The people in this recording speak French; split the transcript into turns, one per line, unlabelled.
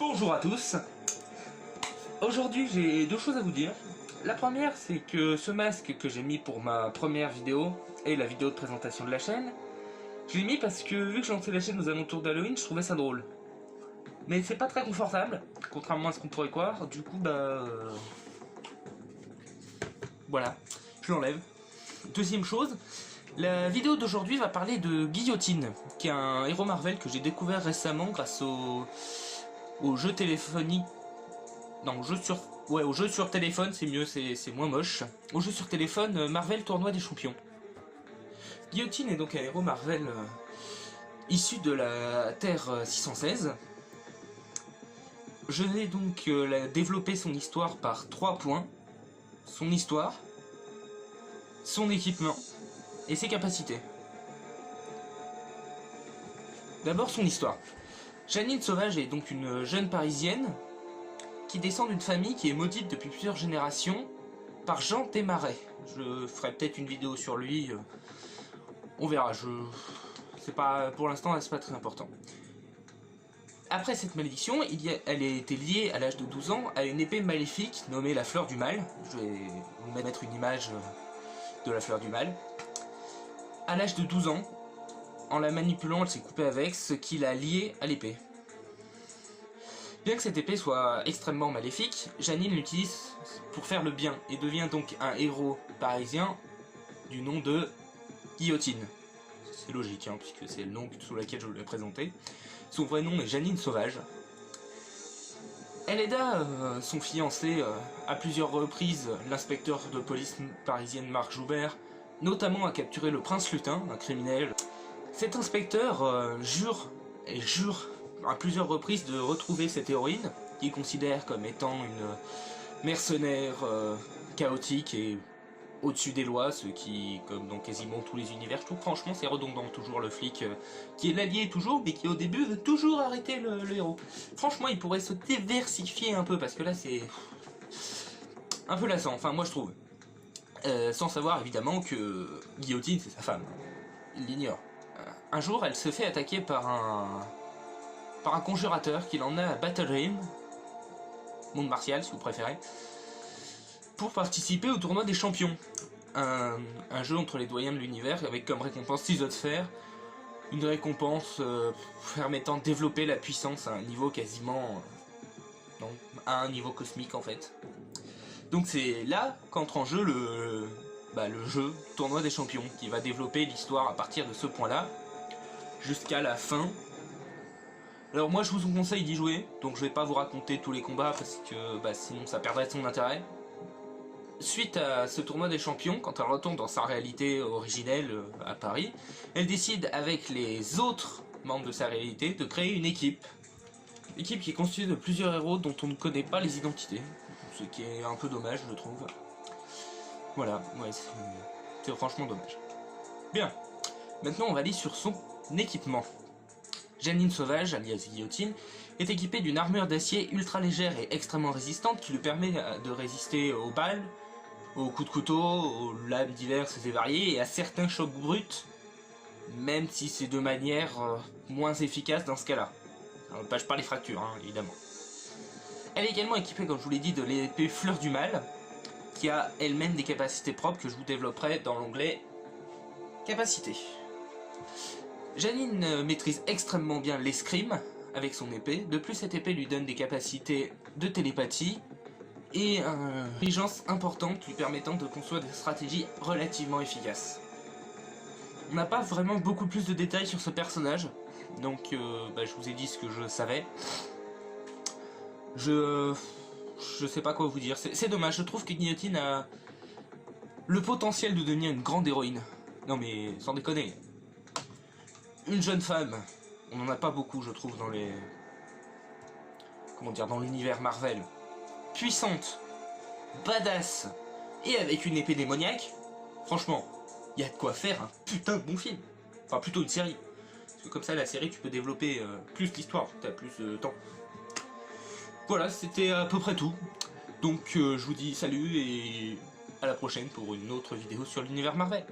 Bonjour à tous. Aujourd'hui j'ai deux choses à vous dire. La première, c'est que ce masque que j'ai mis pour ma première vidéo et la vidéo de présentation de la chaîne, je l'ai mis parce que vu que j'ai lancé la chaîne aux alentours d'Halloween, je trouvais ça drôle. Mais c'est pas très confortable, contrairement à ce qu'on pourrait croire, du coup voilà, je l'enlève. Deuxième chose, la vidéo d'aujourd'hui va parler de Guillotine, qui est un héros Marvel que j'ai découvert récemment grâce au jeu téléphonique. Non, au jeu sur téléphone, c'est mieux, c'est moins moche. Au jeu sur téléphone, Marvel Tournoi des Champions. Guillotine est donc un héros Marvel issu de la Terre 616. Je vais donc développer son histoire par 3 points. Son histoire, son équipement et ses capacités. D'abord son histoire. Janine Sauvage est donc une jeune parisienne qui descend d'une famille qui est maudite depuis plusieurs générations par Jean Desmarais. Je ferai peut-être une vidéo sur lui, on verra, c'est pas, pour l'instant c'est pas très important. Après cette malédiction, elle a été liée à l'âge de 12 ans à une épée maléfique nommée la Fleur du Mal. Je vais vous mettre une image de la Fleur du Mal. À l'âge de 12 ans, en la manipulant, elle s'est coupée avec, ce qui l'a liée à l'épée. Bien que cette épée soit extrêmement maléfique, Janine l'utilise pour faire le bien et devient donc un héros parisien du nom de Guillotine. C'est logique, hein, puisque c'est le nom sous lequel je l'ai présenté. Son vrai nom est Janine Sauvage. Elle aida son fiancé à plusieurs reprises, l'inspecteur de police parisienne Marc Joubert, notamment à capturer le prince Lutin, un criminel. Cet inspecteur jure à plusieurs reprises de retrouver cette héroïne, qu'il considère comme étant une mercenaire chaotique et au-dessus des lois, ce qui, comme dans quasiment tous les univers, je trouve franchement c'est redondant, toujours le flic qui est l'allié toujours, mais qui au début veut toujours arrêter le héros. Franchement il pourrait se diversifier un peu, parce que là c'est un peu lassant, enfin moi je trouve. Sans savoir évidemment que Guillotine c'est sa femme, il l'ignore. Un jour elle se fait attaquer par un conjurateur qui l'emmena à Battlerim, monde martial si vous préférez, pour participer au tournoi des champions. Un jeu entre les doyens de l'univers avec comme récompense 6 œufs de fer, une récompense permettant de développer la puissance à un niveau quasiment... non, à un niveau cosmique en fait. Donc c'est là qu'entre en jeu le jeu Tournoi des Champions, qui va développer l'histoire à partir de ce point-là, jusqu'à la fin. Alors moi je vous conseille d'y jouer, donc je vais pas vous raconter tous les combats parce que sinon ça perdrait son intérêt. Suite à ce tournoi des champions, quand elle retourne dans sa réalité originelle à Paris, elle décide avec les autres membres de sa réalité de créer une équipe. Une équipe qui est constituée de plusieurs héros dont on ne connaît pas les identités, ce qui est un peu dommage je trouve. Voilà, ouais, c'est franchement dommage. Bien, maintenant on va aller sur son équipement. Janine Sauvage, alias Guillotine, est équipée d'une armure d'acier ultra légère et extrêmement résistante qui lui permet de résister aux balles, aux coups de couteau, aux lames diverses et variées et à certains chocs bruts, même si c'est de manière moins efficace dans ce cas-là. Je parle des fractures, hein, évidemment. Elle est également équipée, comme je vous l'ai dit, de l'épée Fleur du Mal, qui a elle-même des capacités propres que je vous développerai dans l'onglet Capacités. Janine maîtrise extrêmement bien l'escrime avec son épée. De plus, cette épée lui donne des capacités de télépathie et une intelligence importante lui permettant de construire des stratégies relativement efficaces. On n'a pas vraiment beaucoup plus de détails sur ce personnage, donc je vous ai dit ce que je savais. Je sais pas quoi vous dire, c'est dommage, je trouve que Guillotine a le potentiel de devenir une grande héroïne. Non mais, sans déconner. Une jeune femme, on n'en a pas beaucoup je trouve dans les... comment dire, dans l'univers Marvel. Puissante, badass, et avec une épée démoniaque, franchement, il y a de quoi faire un putain de bon film. Enfin plutôt une série. Parce que comme ça la série tu peux développer plus l'histoire, tu as plus de temps. Voilà, c'était à peu près tout. Donc je vous dis salut et à la prochaine pour une autre vidéo sur l'univers Marvel.